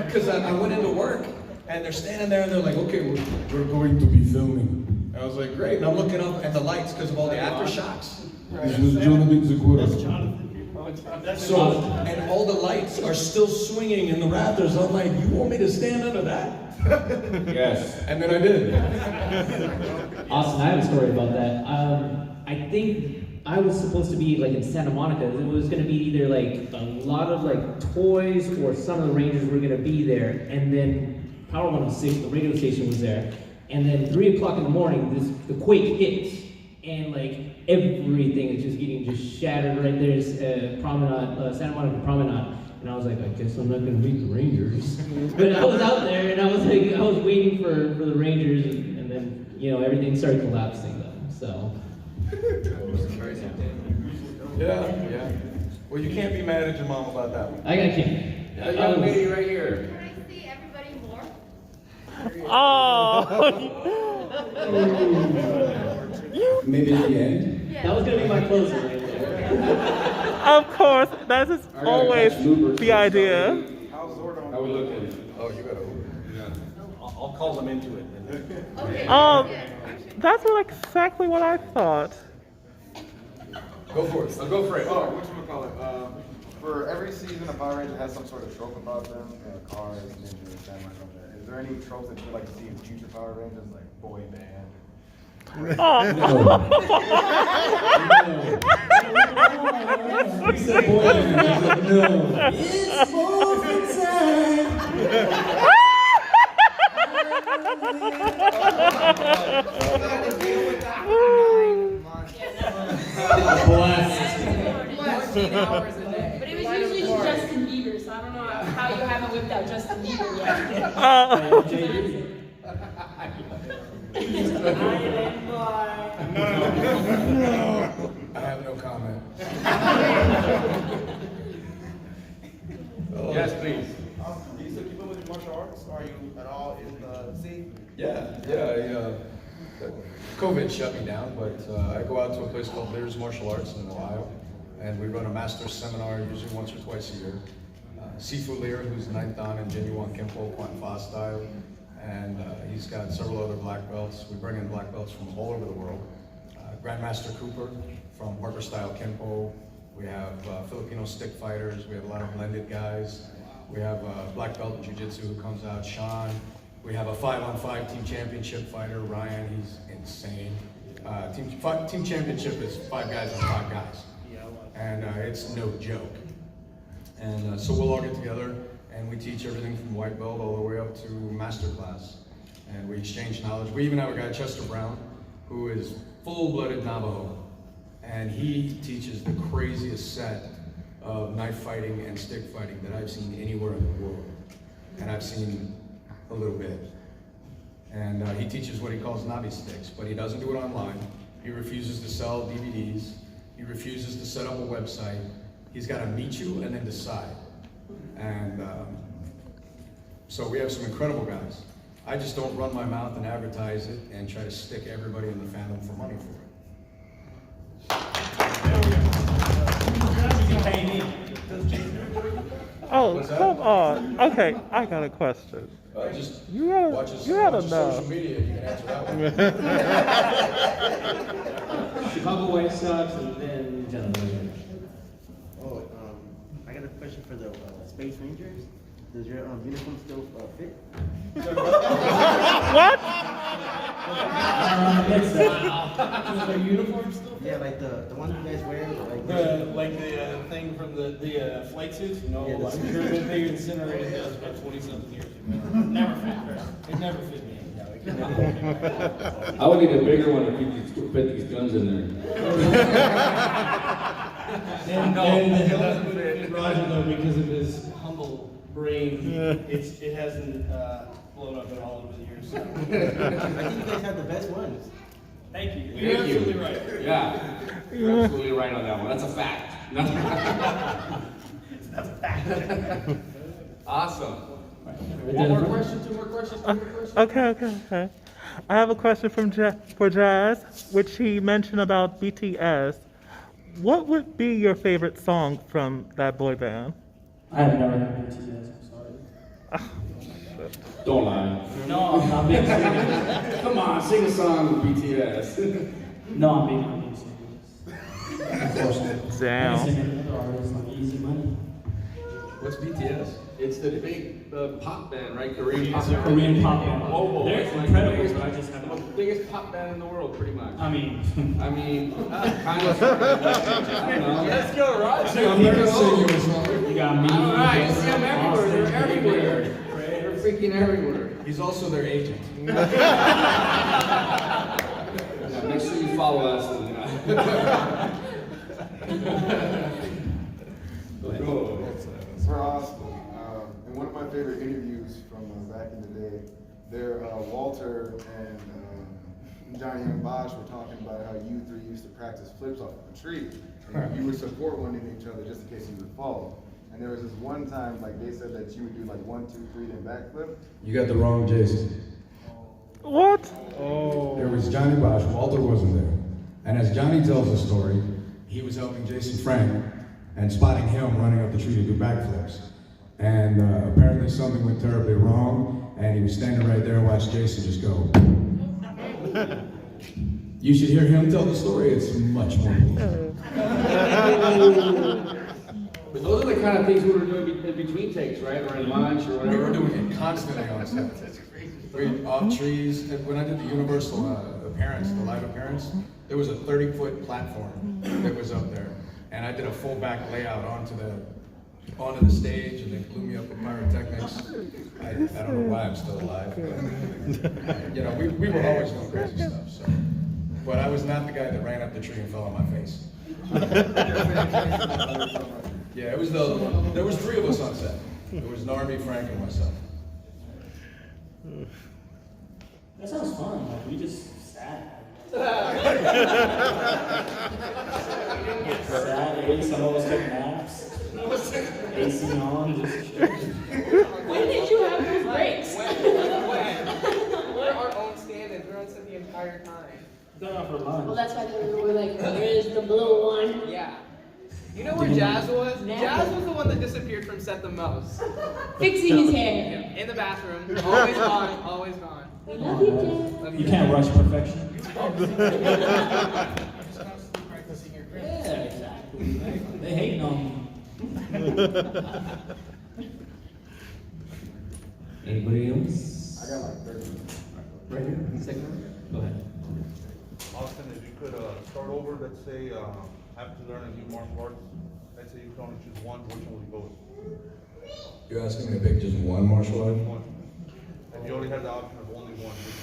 Because Because I went into work, and they're standing there, and they're like, "Okay, We're going to be filming. And I was like, "Great." And I'm looking up at the lights because of all the aftershocks. This was Jonathan Zakura. So, and all the lights are still swinging in the rafters. I'm like, "You want me to stand under that?" Yes. And then I did. Austin, I have a story about that. I think I was supposed to be like in Santa Monica. It was going to be either like a lot of like toys or some of the Rangers were going to be there. And then Power 106, the radio station was there. And then 3 o'clock in the morning, the quake hits. And like everything is just getting shattered right there. It's Promenade, Santa Monica Promenade. And I was like, I guess I'm not going to meet the Rangers. But I was out there and I was waiting for the Rangers. And then, everything started collapsing though. So. Yeah. Well, you can't be mad at your mom about that one. I can't. The young lady right here. Can I see everybody more? Maybe at the end. That was going to be my closer right there. Of course, that is always the idea. How's Zordon? How we looking? Oh, you gotta. I'll call them into it. That's exactly what I thought. Go for it. I'll go for it. Oh, whatchamacallit? For every season, a Power Ranger has some sort of trope about them. Cars, ninjas, samurai, all that. Is there any tropes that you'd like to see in future Power Rangers, like boy band? It's morphin' time. But it was usually Justin Bieber, so I don't know how you haven't whipped out Justin Bieber yet. I have no comment. Yes, please. Do you still keep up with your martial arts? Are you at all in the scene? Yeah. COVID shut me down, but I go out to a place called Lear's Martial Arts in Ohio, and we run a master's seminar usually once or twice a year. Sifu Lear, who's 9th Dan in Genuine Kempo, Kwan Fa style, and he's got several other black belts. We bring in black belts from all over the world. Grandmaster Cooper from Parker Style Kempo. We have Filipino stick fighters. We have a lot of blended guys. We have a black belt in Jiu-Jitsu who comes out, Sean. We have a 5-on-5 team championship fighter, Ryan. He's insane. Team championship is 5 guys on 5 guys. And it's no joke. And so we'll all get together and we teach everything from white belt all the way up to master class. And we exchange knowledge. We even have a guy, Chester Brown, who is full-blooded Navajo, and he teaches the craziest set of knife fighting and stick fighting that I've seen anywhere in the world, and I've seen a little bit. And he teaches what he calls Navi sticks, but he doesn't do it online. He refuses to sell DVDs. He refuses to set up a website. He's got to meet you and then decide. And so we have some incredible guys. I just don't run my mouth and advertise it and try to stick everybody in the fandom for money for it. Oh, come on. Okay, I got a question. Just you watch his gotta know. social media, you can answer that one. Chicago White Sox and then gentlemen. Oh, I got a question for the Space Rangers. Does your uniform still fit? What? The uniform still fit? Yeah, like the one you guys wear. Like the thing from the flight suits? No, Yeah, I'm sure that they incinerated those about 20-something years ago. Never fit. It never fit me. No, it can never fit me. I would need a bigger one to fit these guns in there. And the helmet would fit Roger though because of his humble brain. It hasn't blown up at all over the years. So. I think you guys have the best ones. Thank you. You're absolutely right. Yeah, you're absolutely right on that one. That's a fact. That's a fact. Awesome. One more question, two more questions, three more questions. Okay. I have a question for Jazz, which he mentioned about BTS. What would be your favorite song from that boy band? I have never heard BTS, I'm sorry. Don't lie. No, I'm not being serious. Come on, sing a song with BTS. No, I'm being serious. Unfortunately. Damn. I'm singing other artists like Easy Money. What's BTS? It's the big pop band, right? Korean pop band. Korean pop band. Whoa. They're It's like incredible, the biggest, but I just haven't. the biggest pop band in the world, pretty much. I mean, kind of. I don't know. Let's go, Rod. You got me. All right, you see them everywhere. They're everywhere. They're freaking everywhere. He's also their agent. Yeah, make sure you follow us. Go ahead. For Austin, in one of my favorite interviews from back in the day, there Walter and Johnny and Bosch were talking about how you three used to practice flips off of a tree. And you would support one in each other just in case you would fall. And there was this one time, like they said that you would do like 1, 2, 3, then backflip. You got the wrong Jason. What? There was Johnny Bosch, Walter wasn't there. And as Johnny tells the story, he was helping Jason Frank and spotting him running up the tree to do backflips. And apparently something went terribly wrong, and he was standing right there and watched Jason just go. You should hear him tell the story, it's much more believable. But those are the kind of things we were doing in between takes, right? Or in lunch or whatever. We were doing it constantly on set. Off trees. When I did the Universal appearance, the live appearance, there was a 30-foot platform that was up there. And I did a full back layout onto the stage, and they blew me up with pyrotechnics. I don't know why I'm still alive, but you know, we were always doing crazy stuff. So, but I was not the guy that ran up the tree and fell on my face. Yeah, it was there was 3 of us on set. It was Narby, Frank, and myself. that sounds fun. Like, we just sat. Some of us took naps. AC on, just When did you have those breaks? We're our own stand-ins. We're on set the entire time. done it for lunch. Well, that's why they were like, where's the blue one? Yeah. You know where Jazz was? Jazz was the one that disappeared from set the most. Fixing his hair. In the bathroom. Always gone. Always gone. We love you, Jazz. You can't rush perfection. Yeah, exactly. They hating on me. Anybody else? I got like 30 minutes. Right here, second one. Go ahead. Austin, if you could start over, let's say, have to learn a new martial arts. Let's say you can only choose one, which one would you go with? You're asking me to pick just one martial art? One. If you only had the option of only one, which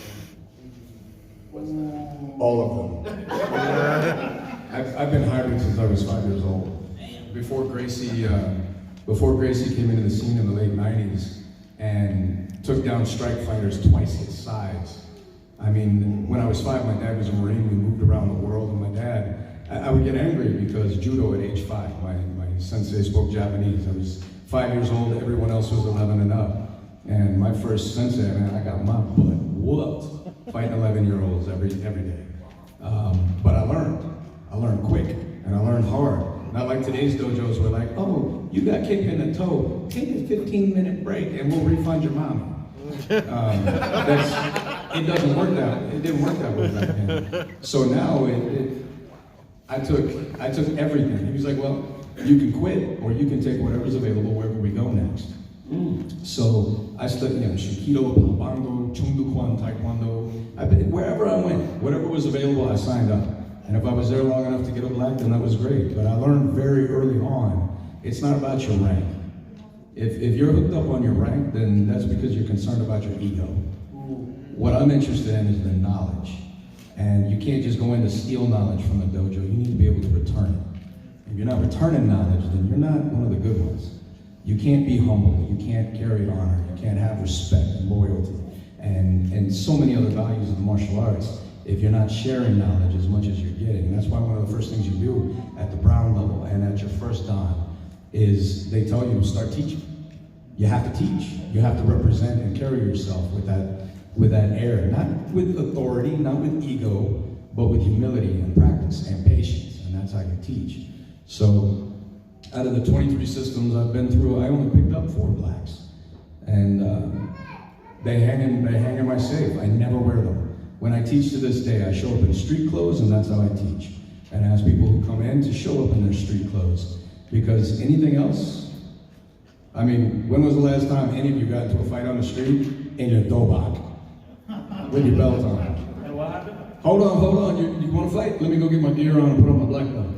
one? All of them. I've been hybrid since I was 5 years old. Before Gracie came into the scene in the late 90s and took down strike fighters twice his size. I mean, when I was 5, my dad was a Marine. We moved around the world, and my dad, I would get angry because judo at age 5. My sensei spoke Japanese. I was 5 years old. Everyone else was 11 and up. And my first sensei, man, I got my butt whooped fighting 11-year-olds every day. But I learned quick, and I learned hard. Not like today's dojos where like, oh, you got kicked in the toe, take a 15-minute break and we'll refund your mommy. It doesn't work that way. It didn't work that way back then. So now I took everything. He was like, well, you can quit or you can take whatever's available wherever we go next. So I studied, Shikido, Palbando, Chungdukwan, Taekwondo. Wherever I went, whatever was available, I signed up. And if I was there long enough to get a black, then that was great. But I learned very early on, it's not about your rank. If you're hooked up on your rank, then that's because you're concerned about your ego. What I'm interested in is the knowledge. And you can't just go in to steal knowledge from a dojo. You need to be able to return it. If you're not returning knowledge, then you're not one of the good ones. You can't be humble. You can't carry honor. You can't have respect and loyalty and so many other values of the martial arts if you're not sharing knowledge as much as you're getting. And that's why one of the first things you do at the brown level and at your first dan is they tell you to start teaching. You have to teach. You have to represent and carry yourself with that air, not with authority, not with ego, but with humility and practice and patience. And that's how you teach. So out of the 23 systems I've been through, I only picked up 4 blacks. And they hang in my safe. I never wear them. When I teach to this day, I show up in street clothes, and that's how I teach. And I ask people who come in to show up in their street clothes. Because anything else, I mean, when was the last time any of you got into a fight on the street in your dobak with your belt on? And what happened? Hold on. You want to fight? Let me go get my gear on and put on my black belt.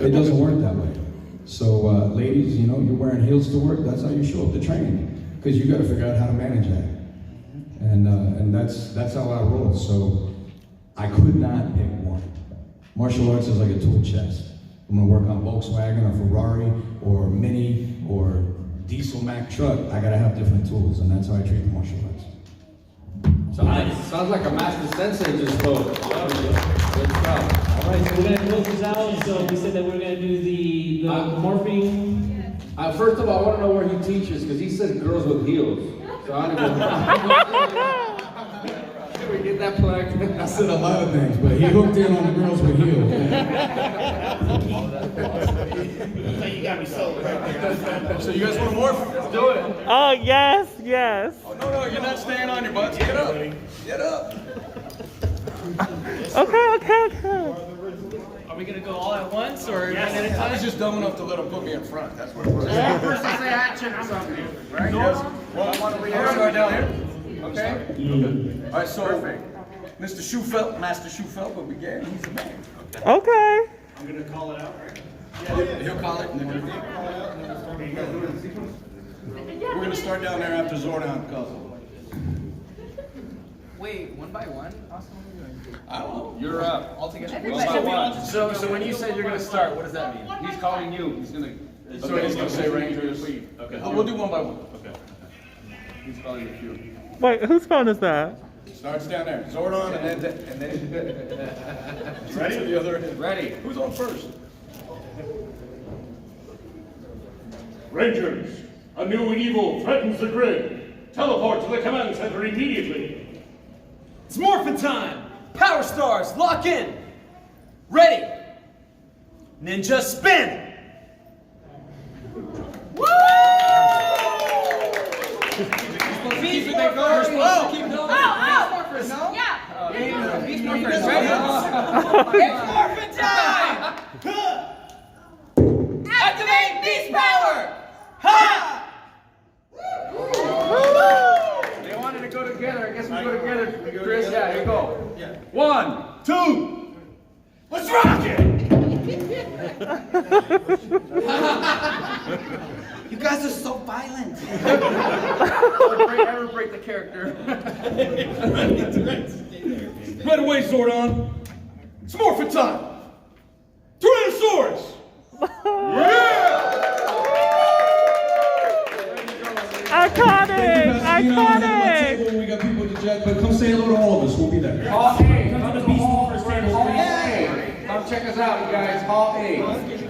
It doesn't work that way. So ladies, you're wearing heels to work. That's how you show up to train. Because you got to figure out how to manage that. And that's how I roll. So I could not pick one. Martial arts is like a tool chest. I'm gonna work on Volkswagen or Ferrari or Mini or diesel Mack truck. I gotta have different tools, and that's how I treat the martial arts. Sounds like a master sensei just spoke. Good stuff. All right, so we're gonna close this out. So we said that we're gonna do the morphing. First of all, I want to know where he teaches because he said girls with heels. So I don't know. Can we get that plug? I said a lot of things, but he hooked in on the girls with heels. You got me sold right there. So you guys want to morph? Let's do it. Oh, yes. Oh, no, you're not staying on your butts. Get up. Get up. Okay. Are we gonna go all at once or one Yes. at a time? I was just dumb enough to let him put me in front. That's what it was. One person say action or something. Right? Yes. Well, start down here. Okay? All right, so Mr. Schufelt, Master Schufelt will begin. He's the man. Okay. I'm gonna call it out, right? Yeah, he'll call it. And then we're going to start down there after Zordon calls it. Wait, one by one? Austin, what are you doing? I don't know. You're up. All together? So when you said you're gonna start, what does that mean? He's calling you. He's gonna. So he's going to say Rangers. Okay. Oh, we'll do one by one. Okay. He's calling you. Wait, whose phone is that? Starts down there. Zordon and then ready to the other end. Ready. Who's on first? Rangers, a new evil threatens the grid. Teleport to the command center immediately. It's morphin' time! Power stars, lock in! Ready! Ninja spin! Woo! Beast Morphers! Oh! Keep going! Beast Morphers! No? Yeah! Beast Morphers, ready? It's morphin' time! Activate Beast Power! Ha! They wanted to go together. I guess we go together. Chris, yeah, here you go. Yeah. 1, 2. Let's rock it! You guys are so violent. Don't ever break the character. Right away, Zordon. It's morphin' time. Tyrannosaurus! Iconic! Iconic! We got people to jet, but come say hello to all of us. We'll be there. Hall A. Come to the Beast Morphers table. Hall A. Come check us out, you guys. Hall A.